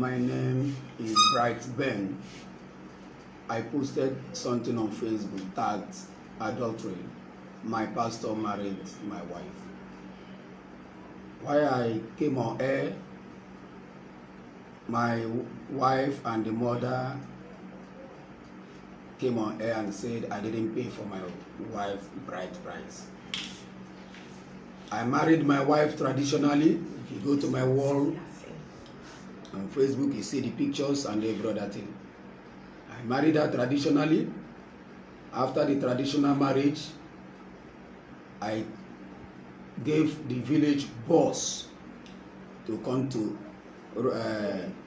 My name is Bright Ben. I posted something on Facebook tagged adultery. My pastor married my wife. Why I came on air, my wife and the mother came on air and said I didn't pay for my wife bride price. I married my wife traditionally. If you go to my wall on Facebook, you see the pictures and every other thing. I married her traditionally. After the traditional marriage, I gave the village boss to come to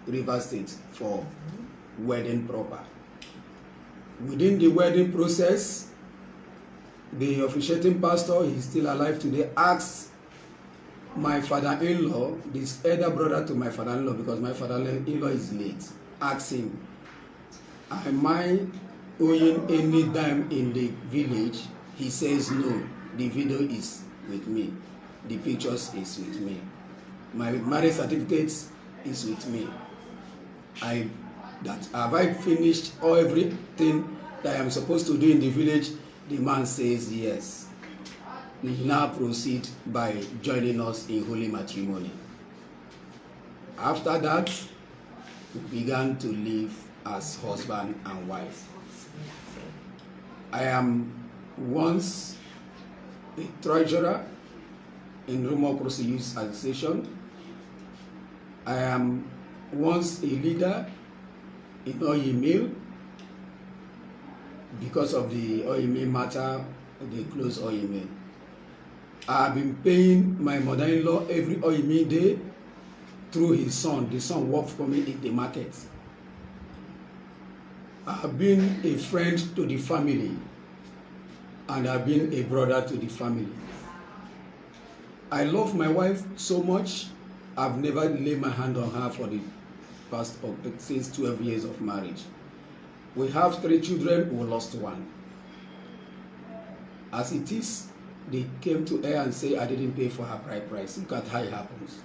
Rivers State for wedding proper. Within the wedding process, the officiating pastor, he's still alive today, asked my father-in-law, this elder brother to my father-in-law, because my father-in-law is late, asked him, am I owing any dime in the village? He says no, the video is with me, the pictures is with me, my marriage certificate is with me. Have I finished all everything that I am supposed to do in the village? The man says yes. We now proceed by joining us in holy matrimony. After that, we began to live as husband and wife. I am once a treasurer in Rumokrosi Youth Association. I am once a leader in Oyi Mill. Because of the Oyi Mill matter, they closed Oyi Mill. I have been paying my mother-in-law every Oyi Mill day through his son. The son worked for me in the market. I have been a friend to the family, and I have been a brother to the family. I love my wife so much. I've never laid my hand on her for the past since 12 years of marriage. We have 3 children, we lost 1. As it is, they came to her and say I didn't pay for her bride price. Look at how it happens.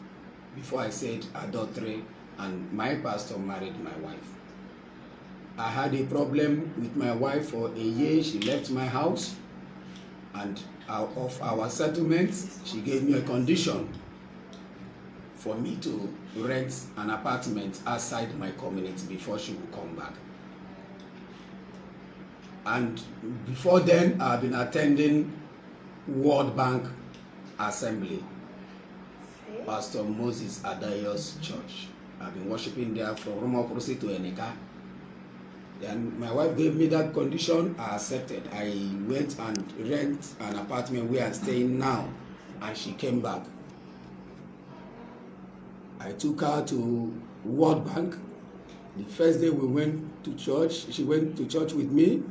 Before I said adultery, and my pastor married my wife. I had a problem with my wife for a year. She left my house, and out of our settlement, she gave me a condition for me to rent an apartment outside my community before she would come back. And before then, I've been attending World Bank Assembly, Pastor Moses Adayo's church. I've been worshiping there from Rumokrosi to Enika. Then my wife gave me that condition. I accepted. I went and rent an apartment where I'm staying now, and she came back. I took her to World Bank. The first day we went to church, she went to church with me.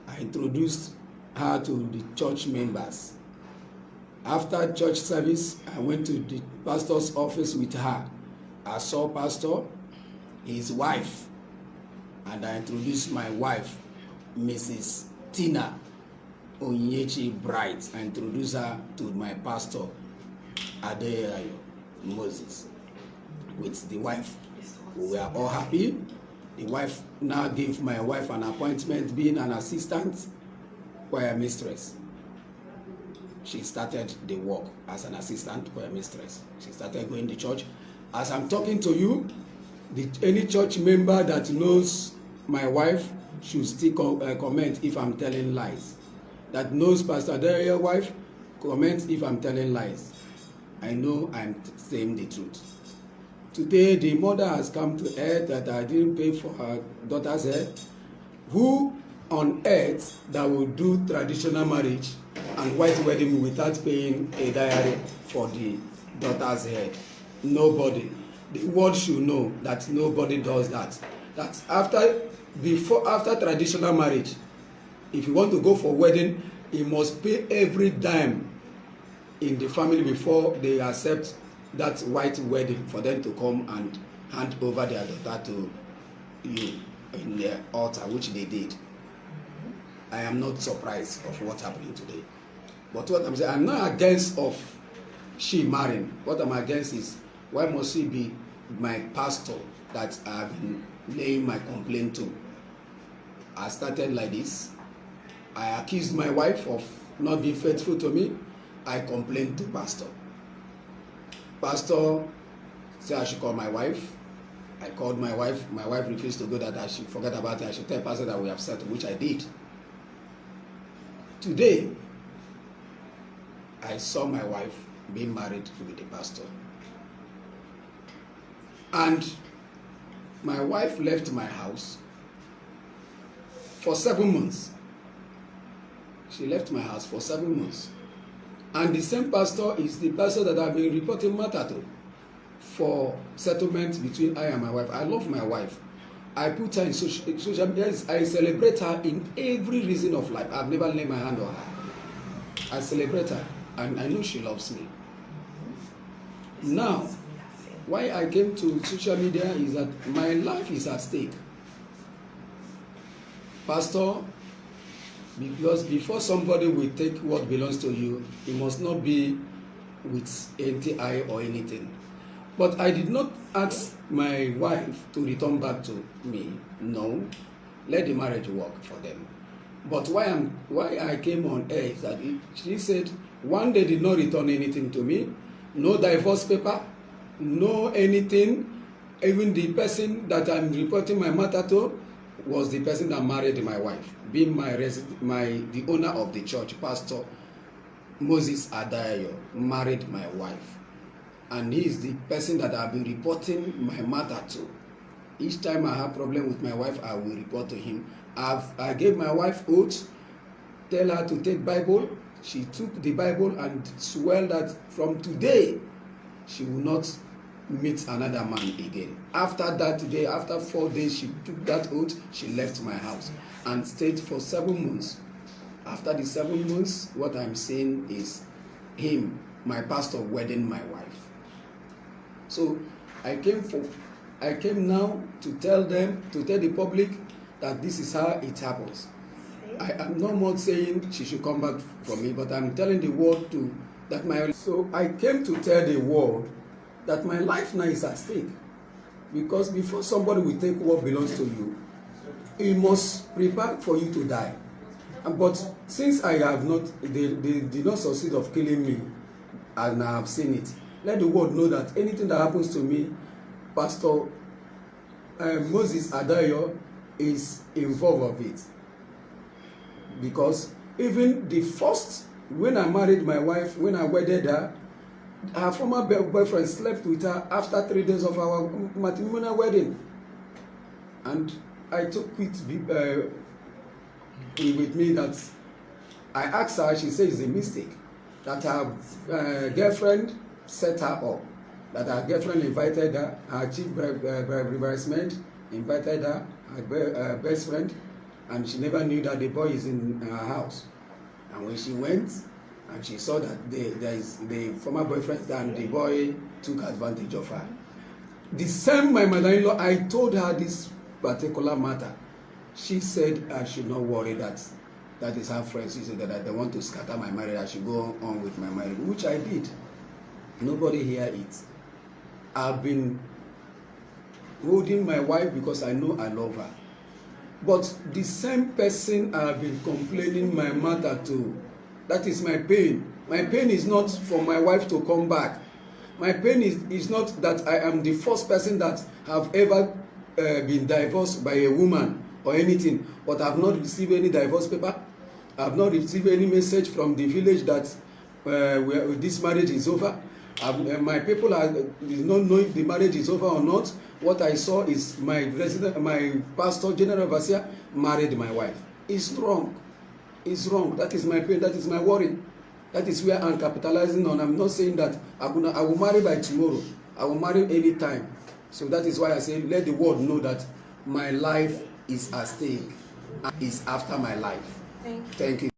I introduced her to the church members. After church service, I went to the pastor's office with her. I saw pastor, his wife, and I introduced my wife, Mrs. Tina Onyechi Bright. I introduced her to my pastor, Adeyayo Moses, with the wife. We were all happy. The wife now gave my wife an appointment being an assistant choir mistress. She started the work as an assistant choir mistress. She started going to church. As I'm talking to you, any church member that knows my wife should still comment if I'm telling lies. That knows Pastor Daria's wife, comment if I'm telling lies. I know I'm saying the truth. Today, the mother has come to earth that I didn't pay for her daughter's hair. Who on earth that will do traditional marriage and white wedding without paying a dowry for the daughter's hair? Nobody. The world should know that nobody does that. That after traditional marriage, if you want to go for wedding, you must pay every dime in the family before they accept that white wedding for them to come and hand over their daughter to you in their altar, which they did. I am not surprised of what's happening today. But what I'm saying, I'm not against of she marrying. What I'm against is, why must she be my pastor that I've been laying my complaint to. I started like this. I accused my wife of not being faithful to me. I complained to pastor. Pastor said I should call my wife. I called my wife. My wife refused to go, that I should forget about it. I should tell pastor that we have settled, which I did. Today, I saw my wife being married with the pastor. And my wife left my house for 7 months. She left my house for 7 months. And the same pastor is the pastor that I've been reporting matter to for settlement between I and my wife. I love my wife. I put her in social media. I celebrate her in every reason of life. I've never laid my hand on her. I celebrate her, and I know she loves me. Now, why I came to social media is that my life is at stake. Pastor, because before somebody will take what belongs to you, it must not be with anti-eye or anything. But I did not ask my wife to return back to me. No, let the marriage work for them. But why I came on air is that she said one, they did not return anything to me, no divorce paper, no anything. Even the person that I'm reporting my matter to was the person that married my wife, being the owner of the church, Pastor Moses Adayo, married my wife. And he is the person that I've been reporting my matter to. Each time I have problem with my wife, I will report to him. I gave my wife oath, tell her to take Bible. She took the Bible and swore that from today, she will not meet another man again. After that day, after 4 days, she took that oath, she left my house and stayed for 7 months. After the 7 months, what I'm saying is him, my pastor, wedding my wife. So I came now to tell them, to tell the public that this is how it happens. I am no more saying she should come back for me, but I'm telling the world so I came to tell the world that my life now is at stake. Because before somebody will take what belongs to you, he must prepare for you to die. But since they did not succeed of killing me, and I have seen it, let the world know that anything that happens to me, Pastor Moses Adayo is involved of it. Because even the first, when I married my wife, when I wedded her former boyfriend slept with her after 3 days of our matrimonial wedding. And I took it with me that I asked her, she says it's a mistake, that her girlfriend set her up, that her girlfriend invited her, her chief bridesmaid invited her, her best friend, and she never knew that the boy is in her house. And when she went and she saw that the former boyfriend and the boy took advantage of her. The same my mother-in-law, I told her this particular matter. She said I should not worry, that is her friends. She said that they want to scatter my marriage, I should go on with my marriage, which I did. Nobody hear it. I've been holding my wife because I know I love her. But the same person I've been complaining my matter to, that is my pain. My pain is not for my wife to come back. My pain is not that I am the first person that have ever been divorced by a woman or anything, but I have not received any divorce paper. I have not received any message from the village that this marriage is over. My people do not know if the marriage is over or not. What I saw is my pastor, General Vasia, married my wife. It's wrong. It's wrong. That is my pain. That is my worry. That is where I'm capitalizing on. I'm not saying that I will marry by tomorrow. I will marry any time. So that is why I say let the world know that my life is at stake. Is after my life. Thank you. Thank you.